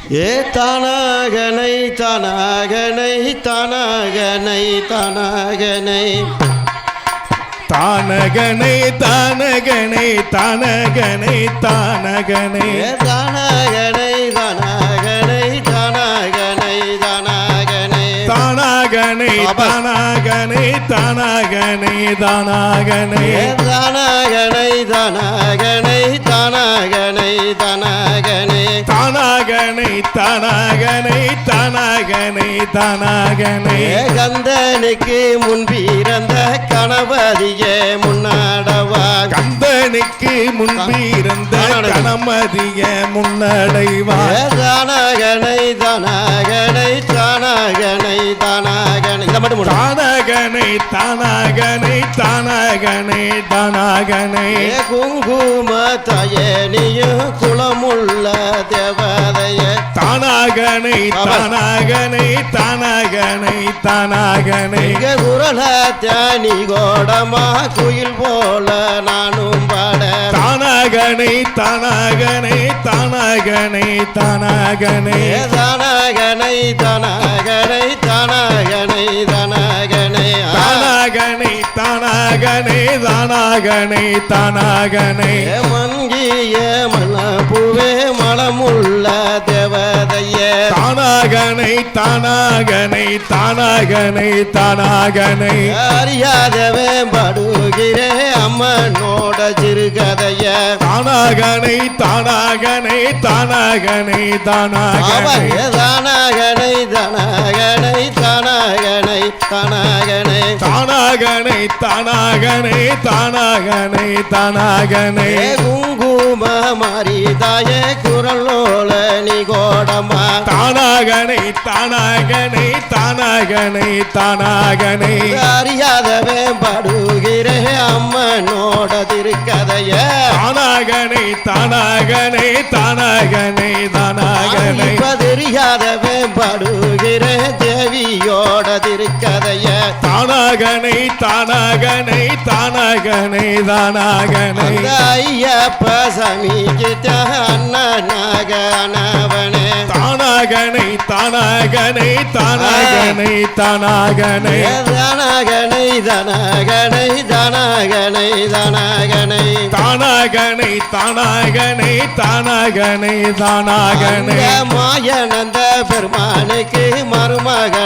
ஏ தானாகனை தானாகனை தானாகனை தானாகனை தானகனை தானகனை தானகனை தானகனை தானாகனை தானாகனை தானாகனை தானாகனை தானாகனை தானாகனை தானாகனை தானாகனை தானாகனை தானாகனை தானாகனை தானாகனை தானாகனை தானாகனை தானாகனை தானாகனை கந்தனுக்கு முன்பிறந்த கணபதியே முன்னாடவா கந்தனுக்கு முன்பிருந்த கணமதிய முன்னடைவா தானாகனை தானாகனை தானாகனை தானாகனை இதை மட்டும் தானாகனை தானாகனை தானாகனை தானாகனை குங்கும தயனியும் குளமுள்ள தேவதைய தானாகனை தானாகனை தானாகனை தானாகனை குரல தியானி கோடமா குயில் போல நானும் பாட தானாகனை தானாகனை தானாகனை தானாகனை தானாகனை தானாகனை தானாகனை தானாகனை தானாகனை தானாகனை தானாகனை தானாகனை மங்கிய மலப்பூவே மலமுள்ள தேவதையே தானாகனை தானாகனை தானாகனை தானாகனை அறியாதவே படுகிறே அம்மனோட சிறுகதைய தானாகனை தானாகனை தானாகனை தானாகனை தானாகனை தானாகனை தானாகனை தானாகனை தானாகனை தானாகனை தானாகனை தானாகனை குங்கும மாரிதாயே குரலோல நீ கோடமா தானாகனை தானாகனை தானாகனை தானாகனை அறியாதவே படுகிறே அம்மனோட திருக்கதைய தானாகனை தானாகனை தானாகனை தானாகனை தெரியாதவே படுகிறே தேவியோட திருக்கதைய தானாகனை தானாகனை தானாகனை தானாகனை ஐயப்ப சமிக்கிட்ட அண்ணனாக அனவனே தானாகனை தானாகனை தானாகனை தானாகனை தானாகனை தானாகனை தானாகனை தானாகனை தானாகனை தானாகனை தானாகனை தானாகனை மாயனந்த பெருமானுக்கு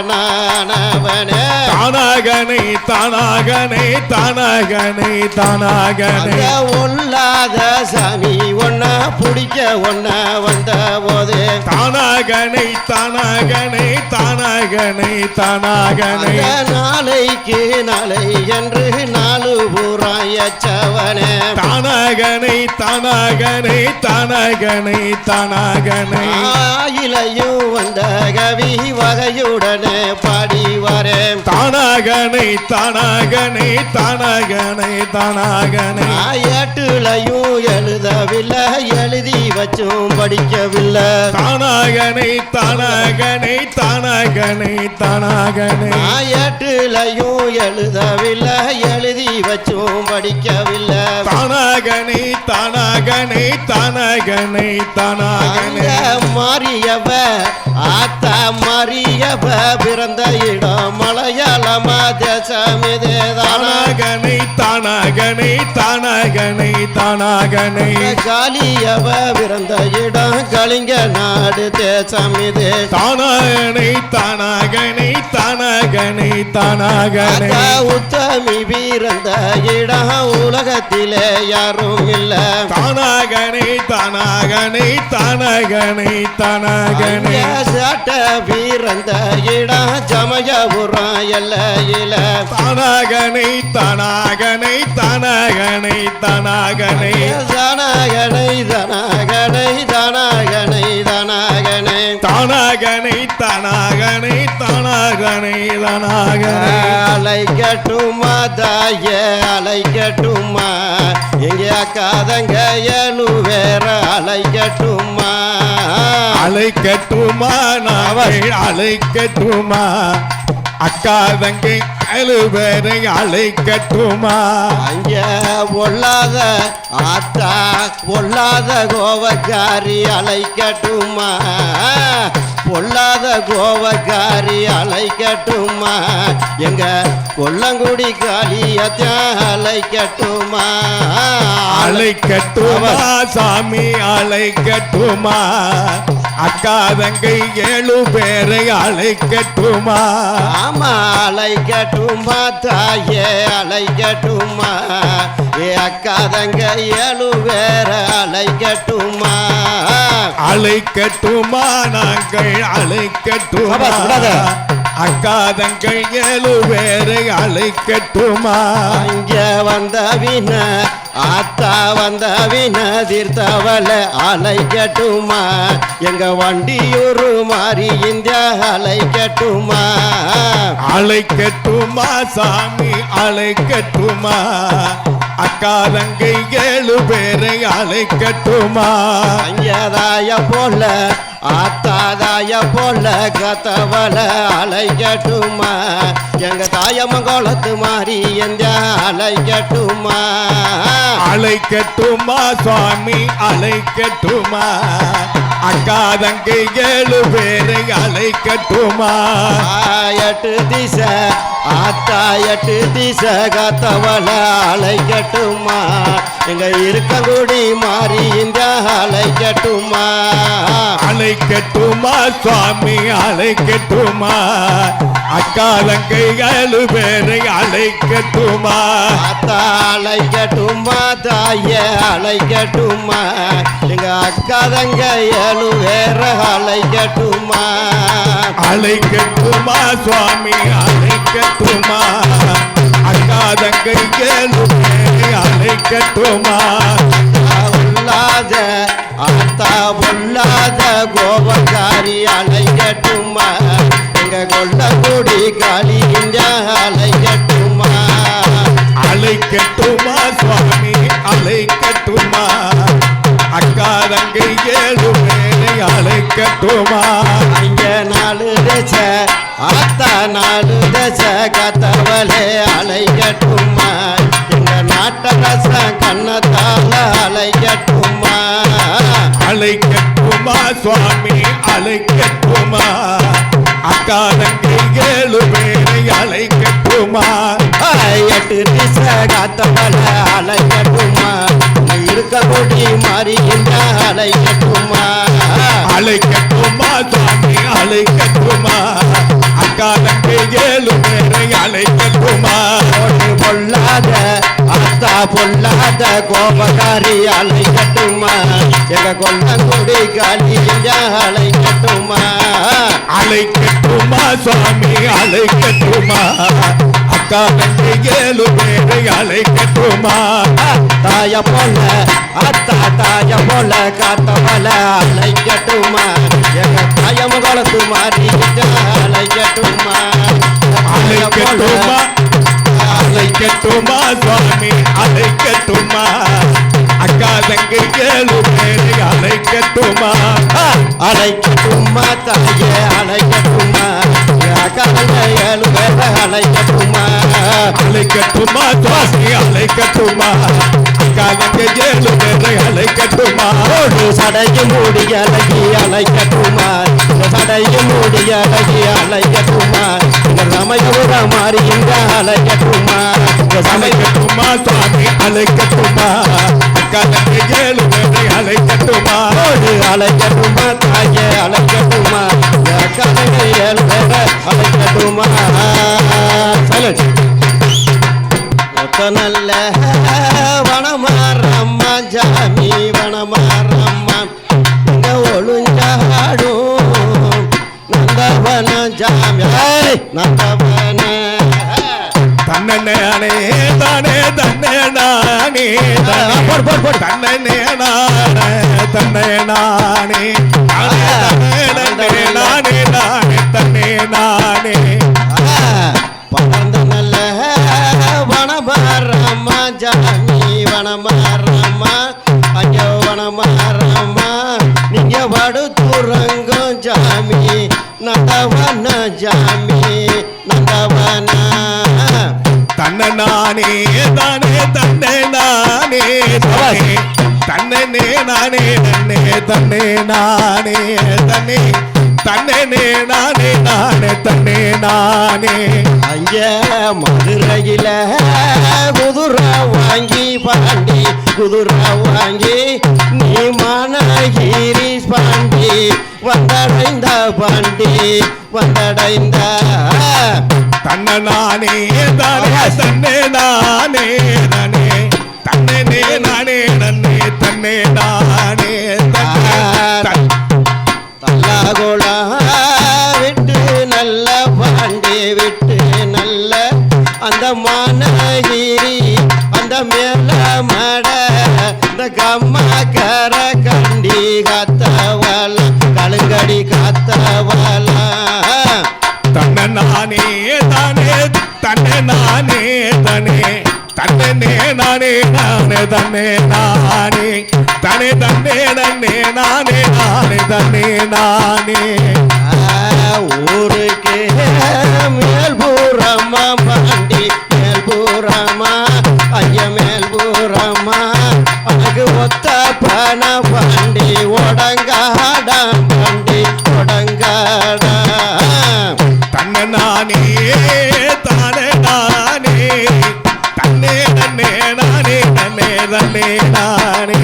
மருமகனானவனே தானாகனை தானாகனை தானாகனை தானாகனை ஒல்லாத சாமி ஒன்ன பிடிக்க ஒன்ன வந்த போது தானாகனை தானாகனை தானாகனை தானாகனை நாளைக்கு நாளை என்று நாலு பூராயச்சவனே தானாகனை தானாகனை தானாகனை தானாகனை ஆயிலையும் வந்த கவி வகையுடனே பாடி வரேன் தானாகனை தானாகனை தானாகனை தானாகனை ஏட்டுலையும் எழுதவில்லை எழுதி வச்சும் படிக்கவில்லை தானாகனை தானாகனை தானாகனை தானாகனை ஏட்டுலையும் எழுதவில்லை எழுதி வச்சும் படிக்கவில்லை தானாகனை தானாகனை தானாகனை தானாகனை மாறியவ ஆத்தா மாறியவ பிறந்த இடம் மலையாளமா தேசமிதே தானாகனை தானாகனை தானாகனை தானாகனை காலியவ பிறந்த இடம் கலிங்க நாடு தேசமிதே தானாகனை தானாகனை தானாகனை தானாகனை உத்தமி பிறந்த இடம் உலகத்திலே யாரும் இல்ல தானாகனை தானாகனை தானாகனை தானாகனை சாட்ட பிறந்த இடம் சமயபுரம் எல்லையில தானாகனை தானாகனை தானாகனை தானாகனை தானாகனை தானாகனை தானாகனை தானாகனை தானாகனை தானாகனை தானாகனை தானாகனை அலைக்கட்டுமா தாய அலைக்கட்டுமா எங்க அக்காதங்க ஏழு வேற அலைக்கட்டுமா அலைக்கட்டுமா நாவை அலைக்கட்டுமா அக்கா தங்கை ஏழு பேரை அழைக்கட்டுமா அங்க பொல்லாத ஆத்தா பொல்லாத கோவக்காரி அழைக்கட்டுமா பொல்லாத கோவக்காரி அழைக்கட்டுமா எங்க கொல்லங்குடி காளியத்தான் அழைக்கட்டுமா அழைக்கட்டுமா சாமி அழைக்கட்டுமா அக்கா தங்கை ஏழு பேரை அழைக்கட்டுமா ஆமா அழைக்கட்டுமா தாயே அழைக்கட்டுமா ஏ அக்கா தங்க ஏழு பேர அழைக்கட்டுமா அழைக்கட்டுமா நாங்கள் அழைக்கட்டுமா அக்கா தங்கள் ஏழு பேரை அழைக்கட்டுமா இங்க வந்தவின ஆத்தா வந்தவின தீர்த்தவள அழைக்கட்டுமா எங்க வண்டியூர் மாறி இந்த அழைக்கட்டுமா அழைக்கட்டுமா சாமி அழைக்கட்டுமா அக்கா தங்கை ஏழு பேரை அழைக்கட்டுமா அங்கதாய போல ஆத்தாதாய போல கத்தவள அழைக்கட்டுமா எங்க தாயமங்கோலத்து மாறி எந்த அழைக்கட்டுமா அழைக்கட்டுமா சுவாமி அழைக்கட்டுமா அக்கா தங்கை ஏழு பேரை அழைக்கட்டுமா எட்டு திசை ஆத்தா எட்டு திசை கத்தவள அழைக்கட்டுமா எங்க இருக்கங்குடி மாறி இந்த அழைக்கட்டுமா அழைக்கட்டுமா சுவாமி அழைக்கட்டுமா அக்கா தங்கை ஏழு பேரை அழைக்கட்டுமா ஆத்தா அழைக்கட்டுமா தாய அழைக்கட்டுமா எங்க அக்கா தங்க ஏழு பேர அழைக்கட்டுமா அழைக்கட்டுமா சுவாமி அழைக்கட்டுமா அக்கா தங்கை ஏழு பேரை அழைக்கட்டுமா பொல்லாத ஆத்தா பொல்லாத கோபக்காரி அழைக்கட்டுமா எங்க கொல்லக்குடி காளி இந்த அழைக்கட்டுமா அழைக்கட்டுமா சுவாமி அழைக்கட்டுமா அக்கா தங்கை ஏழு பேரை அழைக்கட்டுமா இங்க நாலு தச ஆத்தா நாலு தச கத்தவளே அழைக்கட்டுமா எங்க நாட்டரச கண்ணத்தால அழைக்கட்டுமா அழைக்கட்டுமா சுவாமி அழைக்கட்டுமா அக்கா தங்கை ஏழு பேரை அழைக்கட்டுமா எட்டு திச காத்தவள அழைக்கட்டுமா இருக்கக்கூடிய மாறிகின்ற அழைக்கட்டுமா அழைக்கட்டுமா சுவாமி அழைக்கட்டுமா அக்கா தங்கை ஏழு பேரை அழைக்கட்டுமா பொல்லாத ஆத்தா பொல்லாத கோபக்காரி அழைக்கட்டுமா எங்க கொல்லங்குடி காளி இந்த அழைக்கட்டுமா அழைக்கட்டுமா சுவாமி அழைக்கட்டுமா அக்கா தங்கை ஏழு பேரை அழைக்கட்டுமா தாய போல அத்தா தாய போல காத்தவள அழைக்கட்டுமா எங்க தாயமகுளத்து மாறி அழைக்கட்டுமா அழைக்கட்டுமா அழைக்கட்டுமா சுவாமி அழைக்கட்டுமா அக்கா தங்கை ஏழு பேரை அழைக்கட்டுமா அழைக்கட்டுமா தாயே அழைக்கட்டுமா அக்கா ஏழு பேர அழைக்கட்டுமா அழைக்கட்டுமா சுவாமி அழைக்கட்டுமா அக்கா தங்கை ஏழு பேரை அழைக்கட்டுமா சடையும் மூடி அழகி அழைக்கட்டுமா சடையும் மூடி அழகி அழைக்கட்டுமா சமயபுர மாறி இங்க அழைக்கட்டுமா அழைக்கட்டுமா சுவாமி அழைக்கட்டுமா அக்கா தங்கை ஏழு பேரை அழைக்கட்டுமா அழைக்கட்டுமா தாயே அழைக்கட்டுமா அக்கா ஏழு பேர அழைக்கட்டுமா ஒத்த நல்ல வனமாரம்மா ஜாமி வனமாரம்மா இங்க ஒழுஞ்சாடும் நந்தவன ஜாமி நந்தவன தன்னே தானே தன்னே நானே தன்னே நானே தன்னே நானே நானே நானே தன்னே நானே பறந்த நல்ல வனமாரம்மா ஜாமி வனமாரம்மா ஐயோ வனமாரம்மா நீங்க படுத்துறங்கும் ஜாமி நந்தவன ஜாமி நந்தவன தன்னை நானே தானே தன்னை நானே தானே தன்னை நானே நன்னே தன்னை நானே தன்னை தன்னை நானே நானே தன்னை நானே அங்க மதுரையில குதிரை வாங்கி பாண்டி குதிரை வாங்கி நீ மனகிரி பாண்டி வந்தடைந்த பாண்டி வந்தடைந்த தன்னை நானே தானே தன்னை நானே தானே தன்னை நானே நன்னே தன்னை நானே தல்லாகுளா விட்டு நல்ல பாண்டி விட்டு நல்ல அந்த மனகிரி அந்த மேல மட இந்த கம்மக்கர கண்டி காத்தவள கழுங்கடி காத்தவள தன்னை நானே தானே தன்னை நானே தானே தன்னை நானே நானே தன்னை நானே தனே தன்னை நன்னே நானே நானே தன்னை நானே ஊருக்கு மேல்பூரமா பாண்டி மேல்பூரமா ஐய மேல்பூரமா அழகு ஒத்த பண பாண்டி ஒடங்காடா பாண்டி ஒடங்காடா தன்னை நானே தானே நானே தன்னை நன்னே நானே நன்னே தன்னை நானே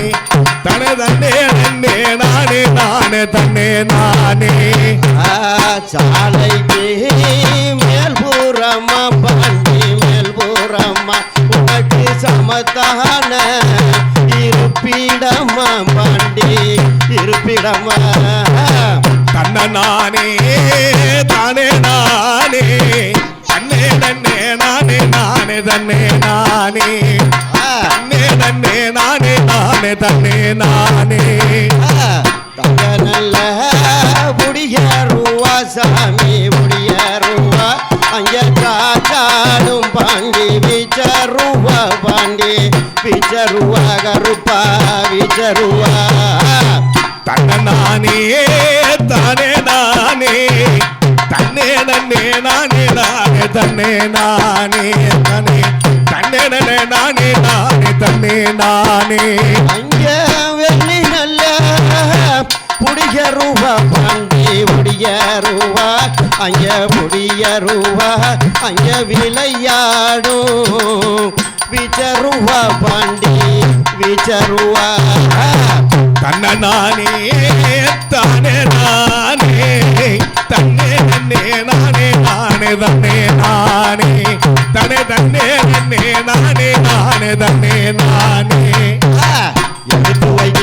தனே தன்னை நன்னே நானே நானே தன்னை நானே சாலைக்கு மேல்பூரமா பாண்டி மேல்பூரமா உனக்கு சமத்தான இருப்பிடமா பாண்டி இருப்பிடமா தன்னை நானே தானே நானே தன்னை நன்னே நானே நானே தன்னை நானே தன்னை நன்னே நானே நானே தன்னை நானே தங்க நல்ல புடியருவா சாமி புடியருவா அங்க காத்தாடும் பாண்டி விச்சருவா பாண்டி விச்சருவா கருப்பா விச்சருவா தன்னை நானே தானே நானே தன்னை நன்னே நானே நானே தன்னை நானே தனே தன்னை நன்னே நானே நானே தன்னை நானே அங்க வெள்ளி நல்ல புடியருவா பாண்டி புடியருவா அங்க புடியருவா அங்க விளையாடும் விச்சருவா பாண்டி விச்சருவா தன்னை நானே தானே நானே தன்னை நன்னே நானே நானே தன்னை நானே தனே தன்னை நன்னே நானே நானே தன்னை நானே எடுத்து வைக்க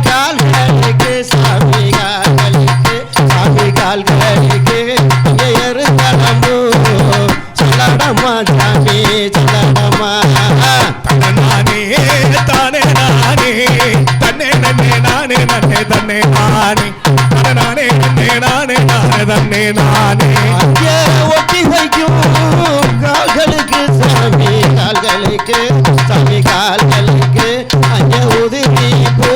கால்களுக்கு சாமி கால்களுக்கு சாமி கால்களுக்கு எருந்தடமோ சொல்லடமா சாமி சொல்லடமா தன்னை நானே தானே நானே தன்னை நன்னே நானே நன்னே தன்னை நானே தன்னை நானே நன்னே நானே நானே தன்னை நானே அங்கே ஒட்டி வைக்கும் கால்களுக்கு சாமி கால்களுக்கு சாமி கால்களுக்கு அங்கே உதவி போ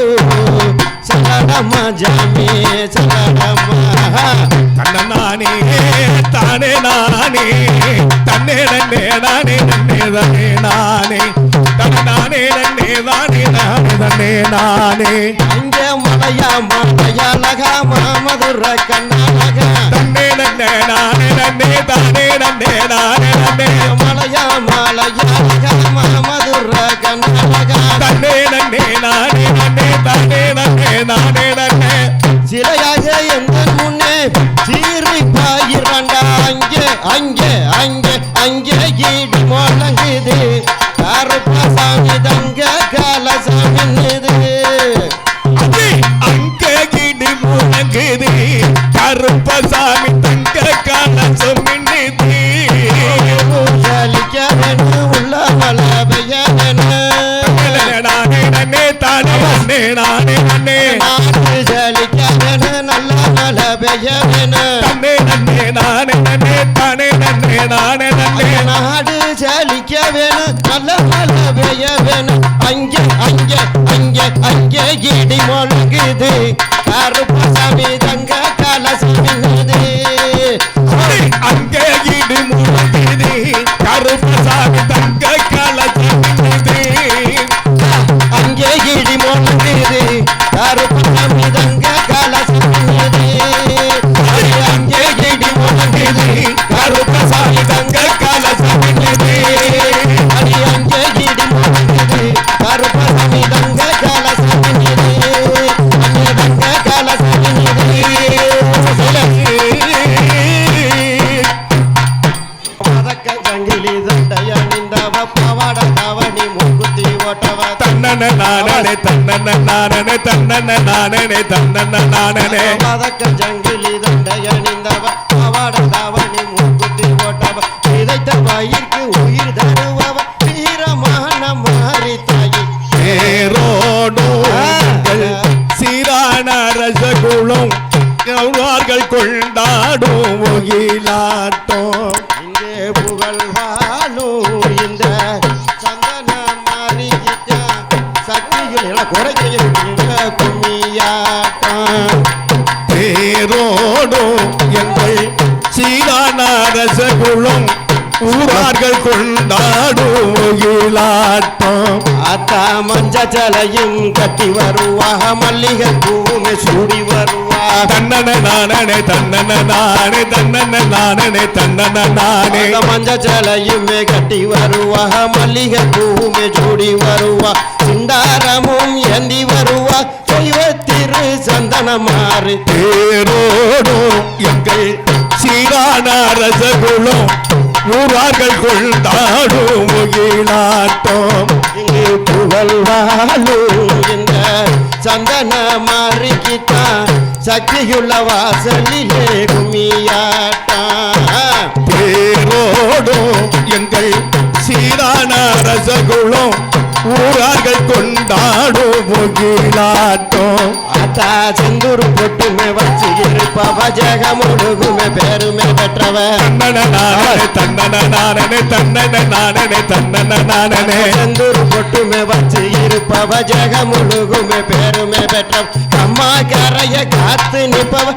சொல்லடமா சாமி சொல்லடமா தன்னை நானே தானே நானே தன்னை நன்னே நானே நன்னே தன்னை நானே தன்னை நானே நன்னே நானே நானே தன்னை நானே அங்கே மலையா மலையாளகா மதுர கண்ணாலகா தன்னை நன்னே நானே நன்னே தானே நன்னே நானே நன்னே மலையா மலையாளகா மதுர கண்ணாலகா தன்னை நன்னே நானே நன்னே தானே நன்னே நானே நன்னே சிலையாக எந்த முன்னே சீறி பாயிரண்டா அங்கே அங்கே அங்கே அங்கே ஈடி முழங்குது கருப்பசாமி தங்க காலசாமின்னுது அது அங்கே கிடி முழங்குது கருப்பசாமி தங்க காலம் மின்னுது ஊசலிக்க வேணும் உள்ள மலை பெய்ய வேணும் நானே நன்னே தானே நன்னே நானே நன்னே நாடு செழிக்க வேணும் நல்ல மலை பெய்ய வேணும் தன்னே நன்னே நானே நன்னே தானே நன்னே நானே நன்னே நாடு செழிக்க வேணும் நல்ல மலை பெய்ய வேணும் அங்கே அங்கே அங்கே அங்கே இடி முழங்குது கருப்பசாமி தங்க காலசாமின்னுது அங்கே இடி முழங்குது கருப்பசாமி நானே பதக்க ஜங்கிலி தண்டை அணிந்தவ அவட தாவணி மூக்குத்தி போட்டவ விதைத்த பயிர்க்கு உயிர் தருவவ வீரமான மாறி தாயி தேரோடும் சீரான ரசகுலம் எவ்வார்கள் கொண்டாடும் முகிலாட்டம் இங்கே புகழ் வாழும் இந்த சந்தன மாறிக்கிட்ட சக்திகள் எல்லாம் குறைக்க கும்மியாட்டம் தேரோடும் எங்கள் சீரான ரசகுலம் ஊரார்கள் கொண்டாடும் முகிலாட்டம் அத்தா மஞ்ச ஜலையும் கட்டி வருவா மல்லிகை பூவுமே சூடி வருவா தன்னன நானே தன்னன நானே தன்னன நானே தன்னன நானே மஞ்ச ஜலையுமே கட்டி வருவா மல்லிகை பூவுமே சூடி வருவா சிந்தாரமும் ஏந்தி வருவா தெய்வத்திரு சந்தன மாறு தேரோடும் எங்கள் சீரான ரசகுலம் ஊரார்கள் கொண்டாடும் முகிலாட்டம் இங்கு புகழ் வாழும் இந்த சந்தன மாறிக்கிட்டான் சக்தியுள்ள வாசலிலே கும்மியாட்டம் தேரோடும் எங்கள் சீரான ரசகுலம் ஊரார்கள் கொண்டாடும் முகிலாட்டம் அத்தா செந்தூர் பொட்டுமே வச்சு இருப்பவ ஜெகமுழுகுமே பேருமே பெற்றவ தன்னன நானே தன்னன நானே தன்னன நானே தன்னன நானே செந்தூர் பொட்டுமே வச்சு இருப்பவ ஜெகமுழுகுமே பேருமே பெற்றவ அம்மா கரைய காத்து நிற்பவ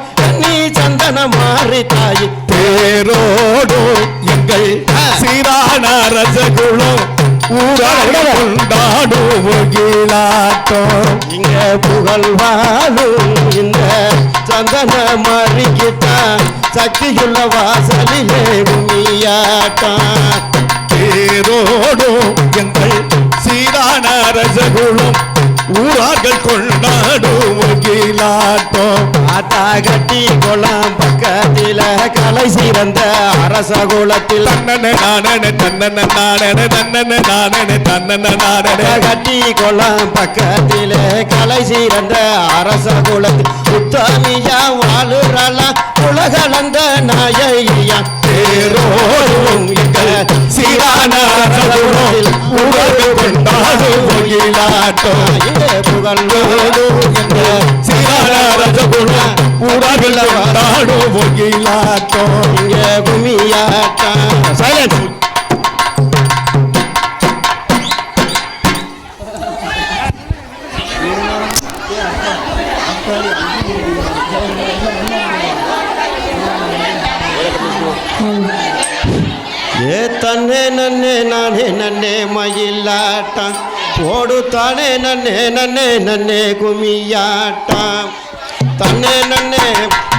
நீ சந்தன மாறி தாயி தேரோடும் எங்கள் சீரான ரசகுலம் ஊரார்கள் கொண்டாடும் முகிலாட்டம் இங்க புகழ் வாழும் இந்த சந்தன மாறிக்கிட்டான் சக்தியுள்ள வாசலிலே கும்மியாட்டம் தேரோடும் எங்கள் சீரான ரசகுலம் ஊரார்கள் கொண்டாடும் முகிலாட்டம் ஆத்தா கட்டி குளம் பக்கத்தில கலை சிறந்த அரச குலத்தில் தன்னன நானே தன்னன நானே தன்னன நானே தன்னன நானே கட்டி குளம் பக்கத்தில கலை சிறந்த அரச குலத்தில் உத்தமியா வாழுறலாம் உலகளந்த நாயகியா தேரோடும் எங்கள் சீரான ரசகுலம் ஊரார்கள் கொண்டாடும் முகிலாட்டம் புகழோடும் என்ற சீரான ரசகுலம் ஊரார்கள் கொண்டாடும் முகிலாட்டம் இங்க கும்மியாட்டம் சைலன்ஸ் ஏ தன்னே நன்னே நானே நன்னே மயிலாட்டம் போடு தானே நன்னே நன்னே நன்னே கும்மியாட்டம் தன்னே நன்னே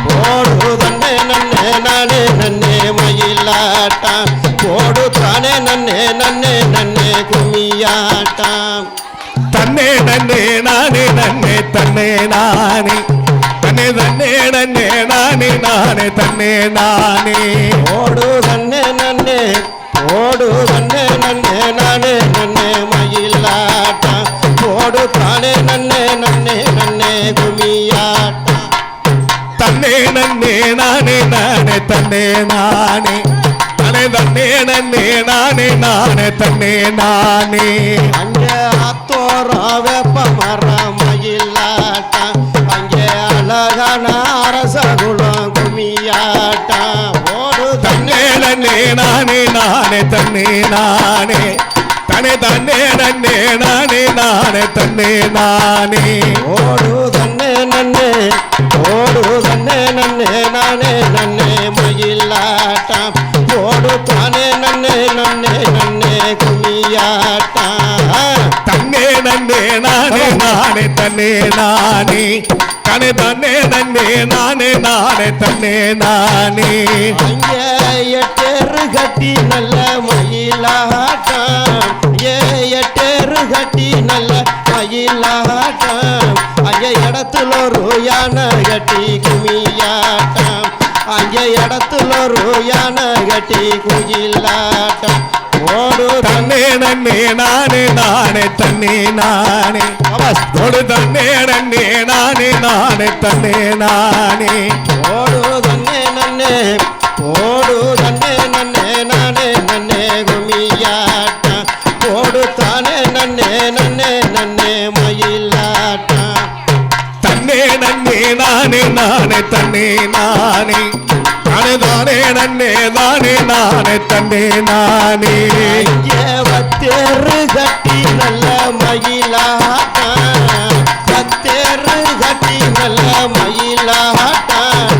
போடு தன்னே நன்னே நானே நன்னே மயிலாட்டம் போடு தானே நன்னே நன்னே நன்னே கும்மியாட்டம் தன்னே நன்னே நானே நன்னே தன்னே நானே தன்னே தன்னே நன்னே நானே நானே தன்னே நானே போடு தன்னே நன்னே போடு தன்னே நன்னே நானே நன்னே மயிலாட்டம் போடு தானே நன்னே நன்னே நன்னே கும்மியாட்டம் தன்னே நன்னே நானே நானே தன்னே நானே தனே தன்னே நன்னே நானே நானே தன்னே நானே அங்கே ஆத்தோரா வேப்ப மரம் மயிலாட்டம் அங்கே அழகான அரசகுலம் கும்மியாட்டம் ஓடு தன்னே நன்னே நானே நானே தன்னே நானே தனே தன்னே நன்னே நானே நானே தன்னே நானே ஓடு தன்னே நன்னே ஓடு தன்னே நன்னே நானே நன்னே மயிலாட்டம் ஓடு தானே நன்னே நன்னே நன்னே கும்மியாட்டம் தன்னே நன்னே நானே நானே தன்னே நானே தனே தன்னே நன்னே நானே நானே தன்னே நானே அங்கே எட்டேறு கட்டி நல்ல மயிலாட்டம் எட்டேறு கட்டி நல்ல மயிலாட்டம் அங்கே இடத்துல ஒரு யானை கட்டி கும்மியாட்டம் அங்கே இடத்துல ஒரு யானை கட்டி குயிலாட்டம் ஓடு தன்னே தன்னே நன்னே நானே நானே தன்னே நானே கொடு தன்னே நன்னே நானே நானே தன்னே நானே ஓடு தன்னே நன்னே ஓடு தன்னே நன்னே நானே நன்னே கும்மியாட்டம் ஓடு தானே நன்னே நன்னே நன்னே மயிலாட்டம் தன்னே நன்னே நானே நானே தன்னே நானே தானே தானே நன்னே தானே நானே தன்னே நானே வத்தேறு கட்டி நல்ல மயிலாட்டம் வத்தேறு கட்டி நல்ல மயிலாட்டம்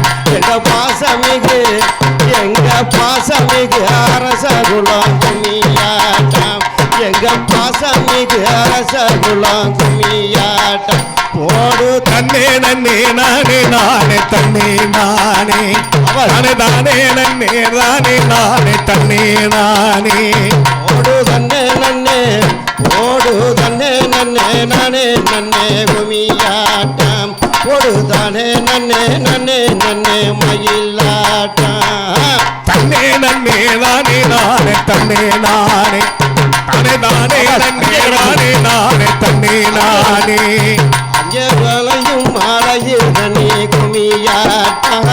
எங்க பாசமிகு அரசகுலம் கும்மியாட்டம் எங்க பாசமிகு அரசகுலம் கும்மியாட்டம் போடு தன்னே நன்னே நானே நானே தன்னே நானே தானே தானே நன்னே தானே நானே தன்னே நானே ஓடு தன்னே நன்னே ஓடு தன்னே நன்னே நானே நன்னே கும்மியாட்டம் ஓடு தானே நன்னே நன்னே நன்னே மயிலாட்டம் தன்னே நன்னே தானே நானே தன்னே நானே தானே தானே நன்னே தானே நானே தன்னே நானே அஞ்சலையும் மலையில் தண்ணி கும்மியாட்டம்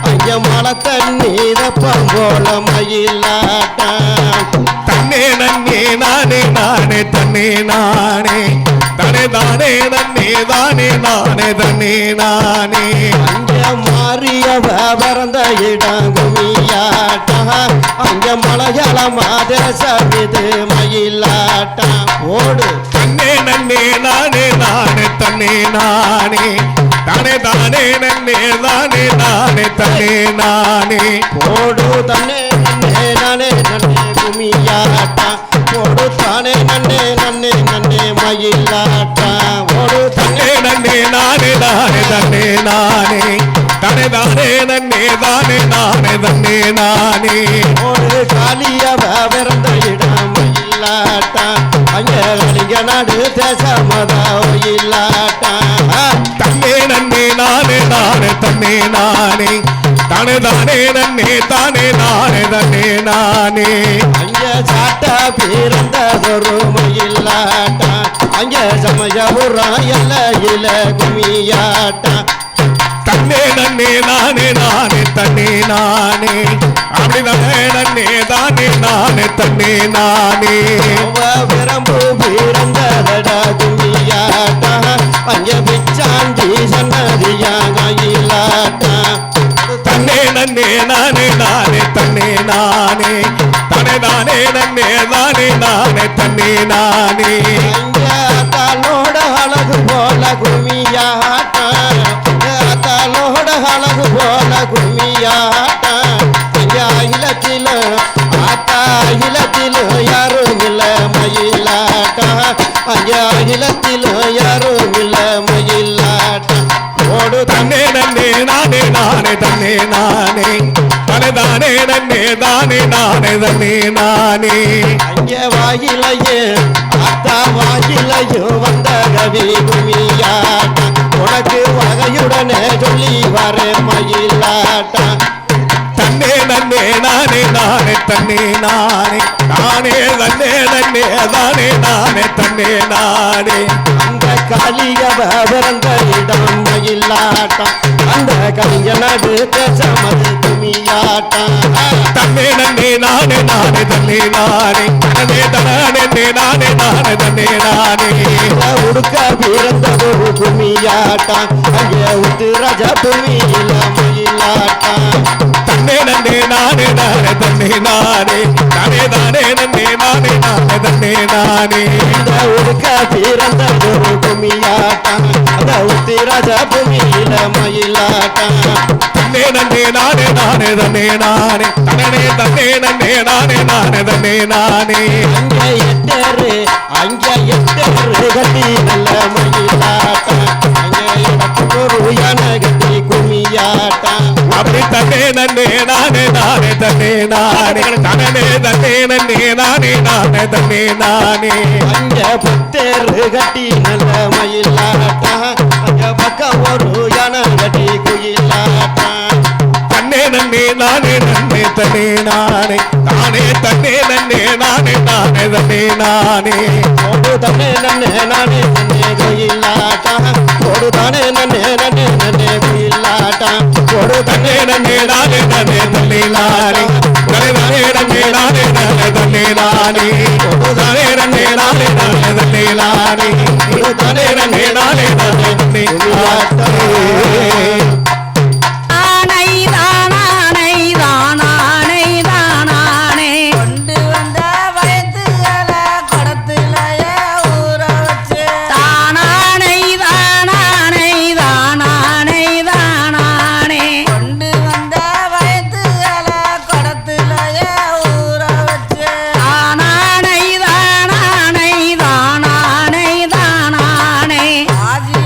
அஞ்ச மலை தண்ணீரப்பம் போல மயிலாட்டம் தன்னே நன்னே நானே நானே தன்னே நானே தானே தானே நன்னே தானே நானே தன்னே நானே அஞ்ச மாறியவ பிறந்த இடம் கும்மியாட்டம் அஞ்ச மலையாள மாதேசம் இது மயிலாட்டம் ஓடு தன்னே நன்னே நானே நானே தன்னே நானே தானே தானே நன்னே தானே நானே தன்னே நானே ஓடு தன்னே நன்னே நானே நன்னே கும்மியாட்டம் ஓடு தானே நன்னே நன்னே நன்னே மயிலாட்டம் ஓடு தன்னே நன்னே நானே நானே தன்னே நானே தானே தானே நன்னே தானே நானே தன்னே நானே ஓடு காளியவ பிறந்த இடம் மயிலாட்டம் அங்க நாடு தேசமதா மயிலாட்டம் தன்னே நன்னே நானே நானே தன்னே நானே தானே தானே நன்னே தானே நானே தன்னே நானே அங்க சாட்டா பிறந்ததொரு மயிலாட்டம் அங்க சமயபுரம் எல்லையில கும்மியாட்டம் தன்னே நன்னே நானே நானே தன்னே நானே அப்படி தானே நன்னே தானே நானே தன்னே நானே விரம்பு பிறந்ததடா கும்மியாட்டம் அங்க பிச்சாண்டி சன்னதியா மயிலாட்டம் தன்னே நன்னே நானே நானே தன்னே நானே தானே தானே நன்னே தானே நானே தன்னே நானே தன்னோட அழகு போல கும்மியாட்டம் தன்னோட அழகு போல கும்மியாட்டம் அகிலத்திலும் யாரும் இல்ல மயிலாட்டம் அகிலத்திலும் யாரும் இல்ல மயிலாட்டம் ஓடு தன்னே நன்னே நானே நானே தன்னே நானே தானே தானே நன்னே தானே நானே தன்னே நானே அங்க வாயிலையே ஆத்தா வாயிலையும் வந்த கவி கும்மியாட்டம் உனக்கு வகையுடனே சொல்லி வர மயிலாட்டம் தன்னே நன்னே நானே நானே தன்னே நானே நானே தன்னே நன்னே தானே நானே தன்னே நானே அந்த காளியவ பிறந்த இடம் மயிலாட்டம் அந்த கவிஞனது தேசமது கும்மியாட்டம் தன்னே நன்னே நானே நானே தன்னே நானே தன்னே தானே நானே நானே தன்னே நானே உடுக்க பிறந்ததொரு கும்மியாட்டம் அங்கே உத்து ராஜா கும்மியில மயிலாட்டம் தன்னே நன்னே நானே நானே தன்னே நானே தானே தானே நன்னே நானே நானே தன்னே நானே இந்த உடுக்க பிறந்ததொரு கும்மியாட்டம் அந்த உத்து ராஜா கும்மியில மயிலாட்டம் தன்னே நன்னே நானே நானே தன்னே நானே தன்னே தன்னே நன்னே நானே நானே தன்னே நானே அங்கே எட்டேரு கட்டி நல்ல மயிலாட்டம் அங்கே இடத்துக்கு யானை கட்டி கும்மியாட்டம் அப்படி தன்னே நன்னே நானே நானே தன்னே நானே தன்னே தன்னே நன்னே நானே நானே தன்னே நானே அங்க புத்தேரு கட்டி நல்ல மயிலாட்டம் அங்க பக்கம் ஒரு யானை கட்டி குயிலாட்டம் தன்னே நன்னே நானே நன்னே தன்னே நானே தானே தன்னே நன்னே நானே நானே தன்னே நானே ஓடு தானே நன்னே நானே நன்னே கோயிலாட்டா ஓடு தானே நன்னே நன்னே நன்னே கோயிலாட்டா ஓடு தன்னே நன்னே நானே நானே தன்னே நானே தன்னே நானே நன்னே நானே நானே தன்னே நானே தானே நன்னே நானே நானே தன்னே நானே தானே நன்னே நானே நானே தன்னே நானே ஆதி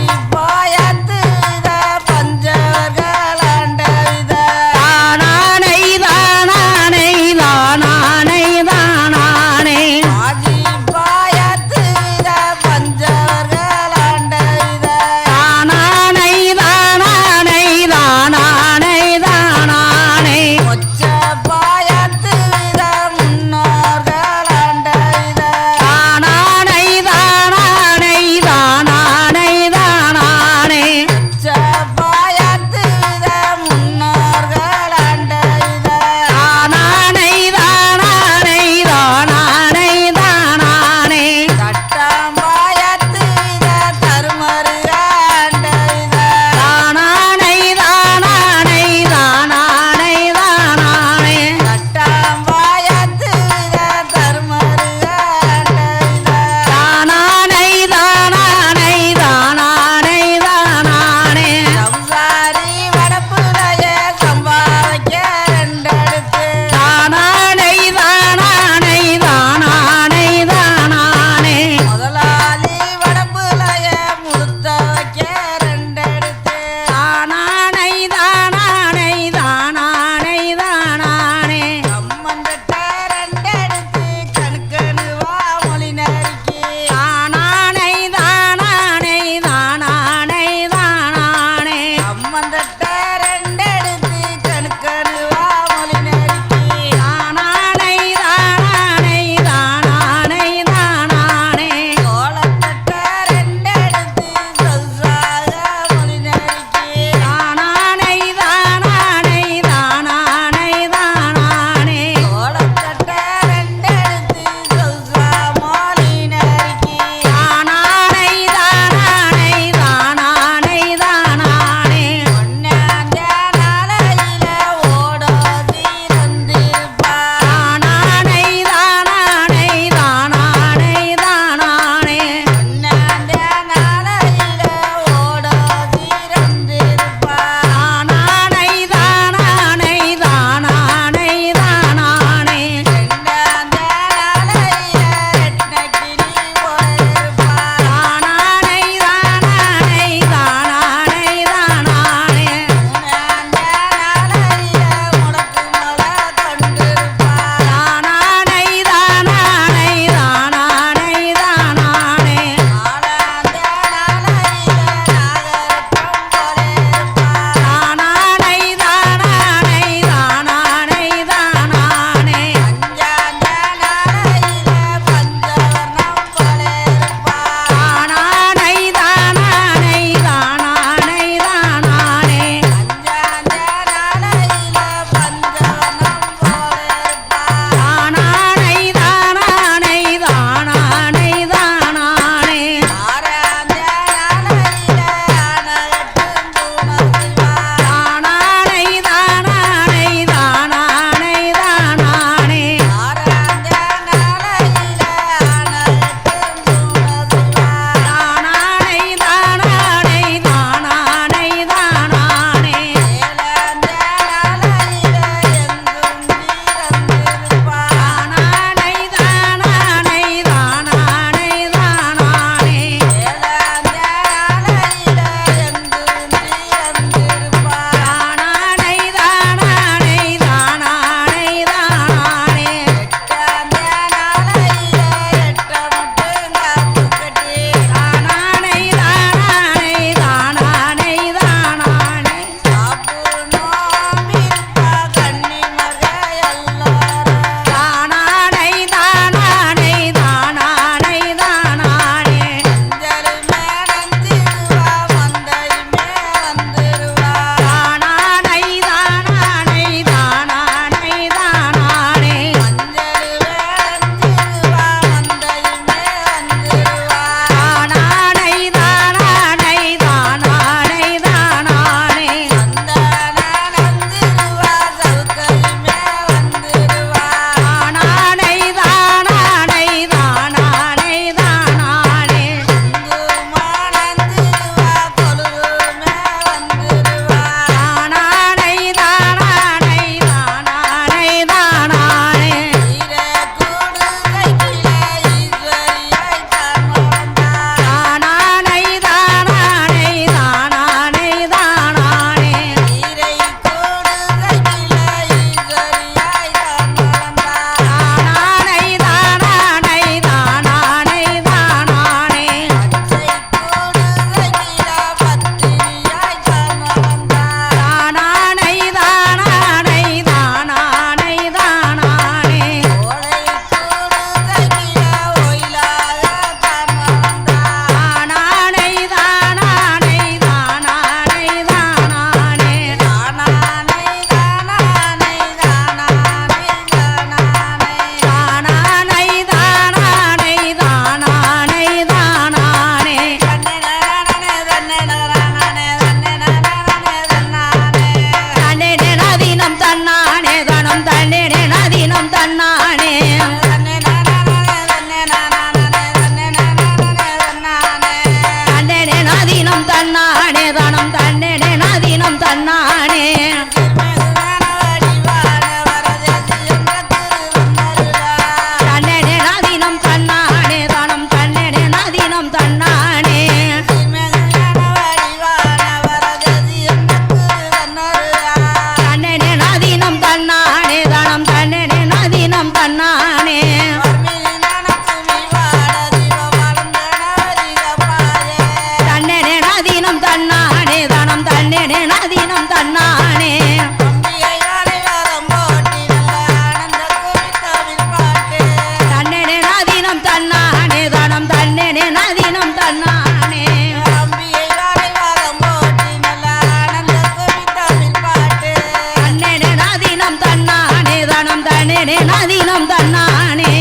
தன்னே நாதீனம் தன்னானே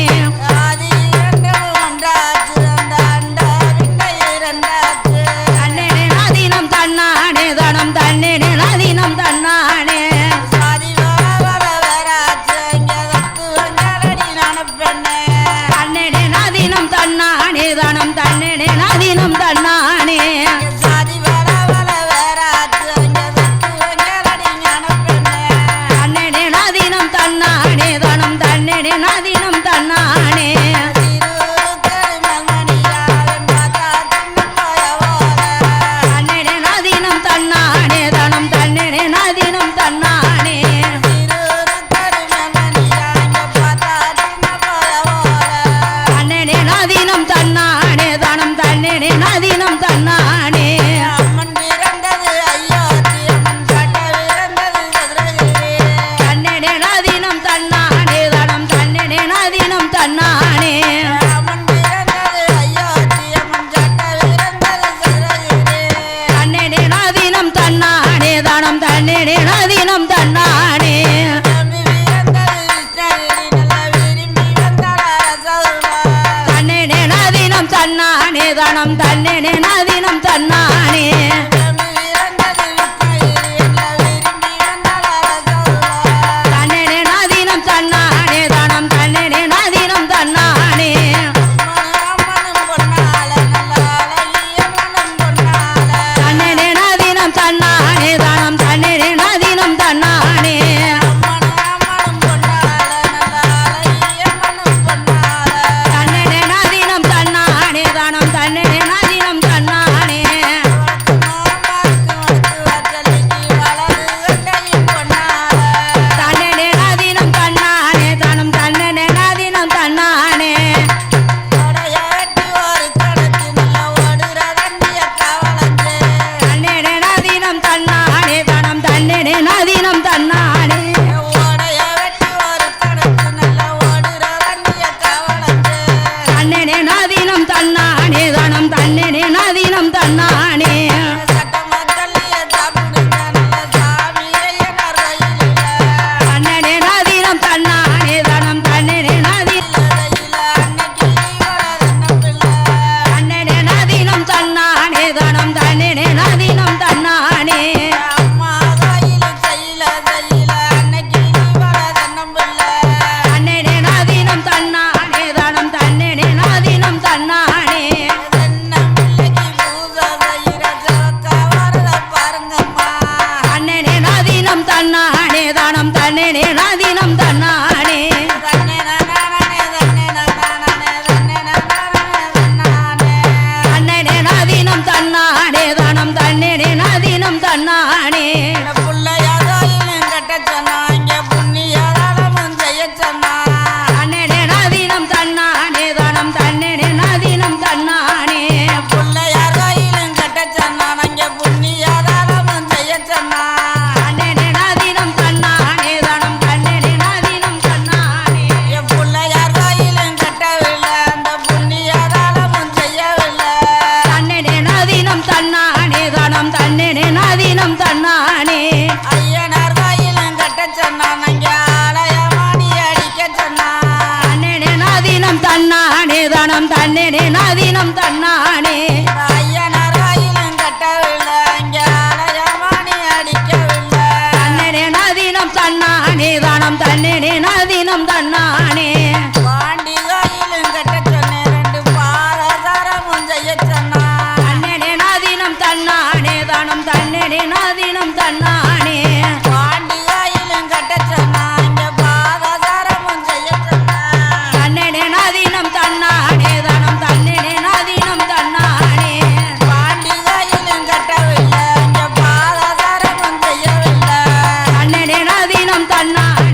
தன்னே நாதீனம் தன்னானே தனம் தன்னே நாதீனம் தன்னானே தன்னே நாதீனம் தன்னானே தனம் தன்னே நாதீனம் தன்னானே தன்னே நாதீனம் தன்னானே தனம் தன்னே நாதீனம் தன்னானே தன்னே நாதீனம் தன்னானே தனம் தன்னே நாதீனம் தன்னானே தன்னே நாதீனம் தன்னானே தனம் தன்னே நாதீனம் தன்னானே தன்னே நாதீனம் தன்னானே தனம் தன்னே நாதீனம் தன்னானே தன்னே நாதீனம் தன்னானே தனம் தன்னே நாதீனம் தன்னானே தன்னே நாதீனம் தன்னானே தனம் தன்னே நாதீனம் தன்னானே தன்னே நாதீனம் தன்னானே தனம் தன்னே நாதீனம் தன்னானே தன்னே நாதீனம் தன்னானே தனம் தன்னே நாதீனம் தன்னானே தன்னே நாதீனம் தன்னானே தனம் தன்னே நாதீனம் தன்னானே தன்னே நாதீனம் தன்னானே தனம் தன்னே நாதீனம் தன்னானே தன்னே நாதீனம் தன்னானே தனம் தன்னே நாதீனம் தன்னானே தன்னே நாதீனம் தன்னானே தனம் தன்னே நாதீனம் தன்னானே தன்னே நாதீனம் தன்னானே தனம் தன்னே தன்னே நாதீனம் தன்னானே தனம் தன்னே நாதீனம் தன்னானே தன்னே நாதீனம் தன்னானே தனம் தன்னே நாதீனம் தன்னானே தன்னே நாதீனம் தன்னானே தனம் தன்னே நாதீனம் தன்னானே தன்னே நாதீனம் தன்னானே தனம் தன்னே நாதீனம் தன்னானே தன்னே நாதீனம் தன்னானே தனம் தன்னே நாதீனம் தன்னானே தன்னே நாதீனம் தன்னானே தனம் தன்னே நாதீனம் தன்னானே தன்னே நாதீனம் தன்னானே தனம் தன்னே நாதீனம் தன்னானே தன்னே நாதீனம் தன்னானே தனம் தன்னே நாதீனம் தன்னானே தன்னே நாதீனம் தன்னானே தனம் தன்னே நாதீனம் தன்னானே தன்னே நாதீனம் தன்னானே தனம் தன்னே நாதீனம் தன்னானே தன்னே நாதீனம் தன்னானே தனம் தன்னே நாதீனம் தன்னானே தன்னே நாதீனம் தன்னானே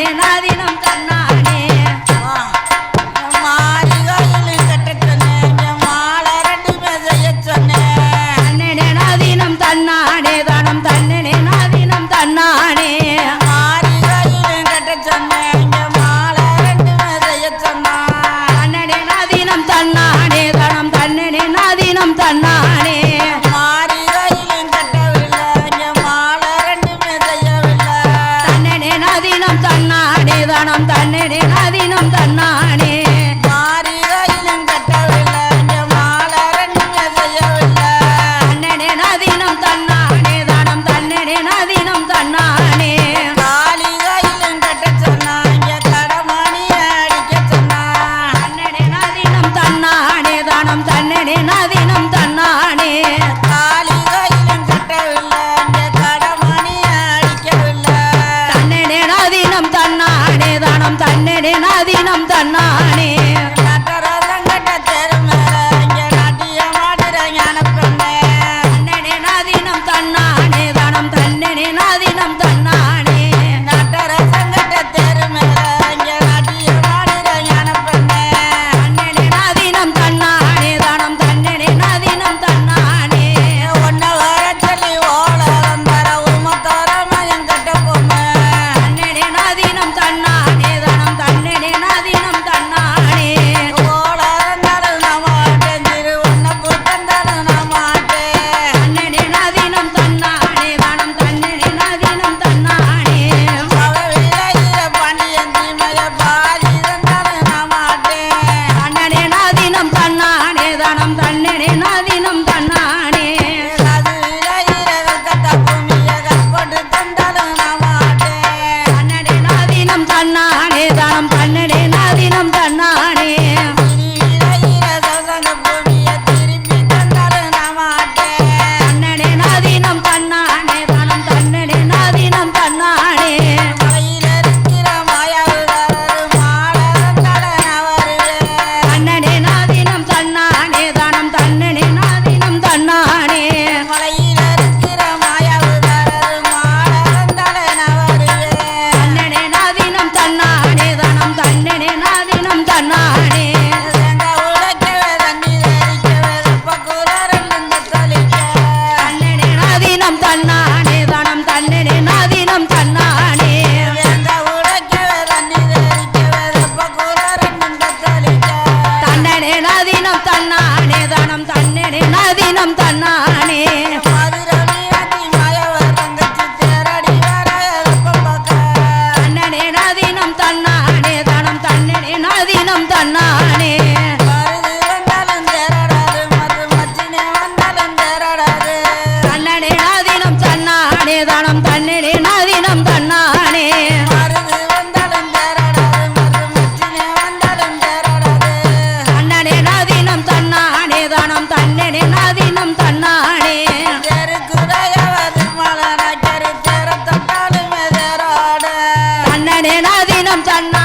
தன்னடனே நாதினம் தன்னானே மாரிகாயிலும் கட்ட சொன்னேன் மாலை ரெண்டுமே செய்ய சொன்னேன் தன்னடே நாதினம் தன்னானே தானம் தன்னடே நாதினம் தன்னானே மாரிகாயிலும் கட்ட சொன்னேன் மாலை ரெண்டுமே செய்ய சொன்னான் தன்னடே நாதினம் தன்னானே தானம் தன்னடே நாதினம் தன்னானே மாரிகாயிலும் கட்டவில்லை மாலை ரெண்டுமே செய்யவில்லை தன்னடே நாதினம் தன்னானே தானம் தன்னடே நாதினம் தன்னானே மாரிகாயிலும் கட்டவில்லை மாலை ரெண்டுமே செய்யவில்லை தன்னடே நாதினம் தன்னானே தானம் தன்னடே நாதினம் தன்னானே காளிகாயிலும் கட்ட சொன்னாங்க கடமணிய அடிக்க சொன்னான் தன்னடே நாதினம் தன்னானே தானம் தன்னடே நாதினம் தன்னானே காளிகாயிலும் கட்டவில்லை கடமணிய அடிக்கவில்லை தன்னடே நாதினம் தன்னானே தானம் தன்னடே நாதினம் தன்னானே நட்டரசம் கட்ட தெருமேல இங்க நாட்டியம் ஆடுற ஞான பெண்ணே தன்னடே நாதினம் தன்னானே தானம் தன்னடே நாதினம் தன்னானே நட்டரசம் கட்ட தெருமேல இங்க நாட்டியம் ஆடுற ஞான பெண்ணே தன்னடே நாதினம் தன்னானே தானம் தன்னடே நாதினம் தன்னானே உன்னை வர சொல்லி ஓல வந்தர உமத்தோர மயம் கட்ட பொம்மை தன்னடே நாதினம் தன்னானே தானம் தன்னடே நாதினம் தன்னானே ஓல இருந்தாலும் நான் மாட்டேன் திரு உன்னை புத்தந்தாலும் நான் மாட்டேன் தன்னடே நாதினம் தன்னானே தானம் தன்னடே நாதினம் தன்னானே அவ விளையிற பாண்டியன் தீமைய பாதி இருந்தாலும் நான் மாட்டேன் தன்னடே நாதினம் தன்னானே தானம் தன்னடே நாதினம் தன்னானே அது விளையிற வெக்கத்த பூமிய கற்பட்டு தந்தாலும் நான் மாட்டேன் தன்னடே நாதினம் தன்னானே தானம் தன்னடே நாதினம் தன்னானே விளையிற சசங்க பூமிய திருப்பி தந்தாலும் நான் மாட்டேன் தன்னடே நாதினம் தன்னானே தானம் தன்னடே நாதினம் தன்னானே மலையில இருக்கிற மாயாவுதாரரு மாலை தந்தாலும் நான் வருவேன் தன்னடே நாதினம் தன்னானே தானம் தன்னடே நாதினம் தன்னானே மலையில இருக்கிற மாயாவுதாரரு மாலை தந்தாலும் நான் வருவேன் தன்னடே நாதினம் தன்னானே தானம் தன்னடே நாதினம் தன்னானே எங்க உழைக்கவே தண்ணி தெரிக்கவே பக்குறாரன் தொழிக்க தன்னடே நாதினம் தன்னானே தானம் தன்னடே நாதினம் தன்னானே எங்க உழைக்கவே தண்ணி தெரிக்கவே பக்குறாரன் தொழிக்க தன்னடே நாதினம் தன்னானே தானம் தன்னடே நாதினம் தன்னானே மதுரை மீனாட்சி மாயவர் தங்கச்சி தேரடி வர வெப்பம் பார்க்க தன்னடே நாதினம் தன்னானே தானம் தன்னடே நாதினம் தன்னானே மருது வந்தாலும் தேரடாது மது மச்சினே வந்தாலும் தேரடாது தன்னடே நாதினம் தன்னானே தானம் தன்னடே நாதினம் தன்னானே மருது வந்தாலும் தேரடாது மது மச்சினே வந்தாலும் தேரடாது தன்னடே நாதினம் தன்னானே தானம் தன்னடே நாதினம் தன்னானே தெருக்குறையவது மலனாக்கரு தேர தொட்டாலுமே தேராட தன்னடே நாதினம் தன்னா